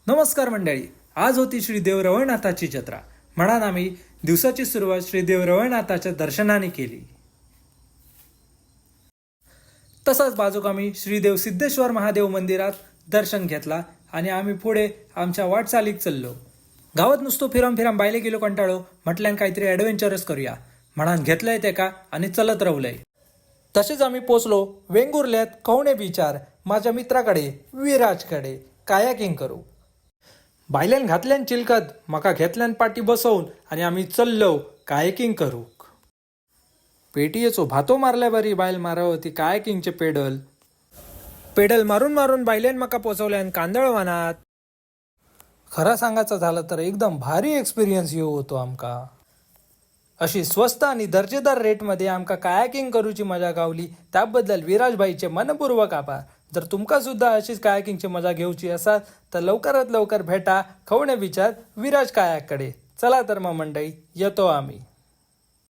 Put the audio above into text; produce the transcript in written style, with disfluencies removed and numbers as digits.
नमस्कार मंडळी. आज होती श्री देव रवळनाथाची जत्रा. म्हणून आम्ही दिवसाची सुरुवात श्री देव रवळनाथाच्या दर्शनाने केली. तसाच बाजूक आम्ही श्रीदेव सिद्धेश्वर महादेव मंदिरात दर्शन घेतला आणि आम्ही पुढे आमच्या वाटचालीक चाललो. गावात नुसतो फिरम बायले गेलो कंटाळो. म्हटल्यान काहीतरी ॲडव्हेंचरस करूया म्हणून घेतलंय ते का आणि चलत रावलंय. तसेच आम्ही पोचलो वेंगुर्ल्यात कवणे बीचार. माझ्या मित्राकडे विराजकडे कायाकिंग करू. बायल्यान घातल्यान चिलकत म्हाका घेतल्यान पाठी बसवून आणि आम्ही चल्लो कायाकिंग करूक. पेटीयेचो भातो मारल्या बरी बायल मारव ती कायाकिंगचे पेडल मारून बायल्यान म्हाका पोचवल्यान कांदळवानात. खरं सांगायचं झालं तर एकदम भारी एक्सपिरियन्स येऊ होतो आमका. अशी स्वस्त आणि दर्जेदार रेटमध्ये आमका कायाकिंग करूची मजा गावली. त्याबद्दल विराजभाईचे मनपूर्वक आभार. जर तुमका सुद्धा अशीच कायाकिंगची मजा घेऊची असाल तर लवकरात लवकर भेटा खवणे बीचार विराज कायाकडे. चला तर मग मंडळी येतो आम्ही.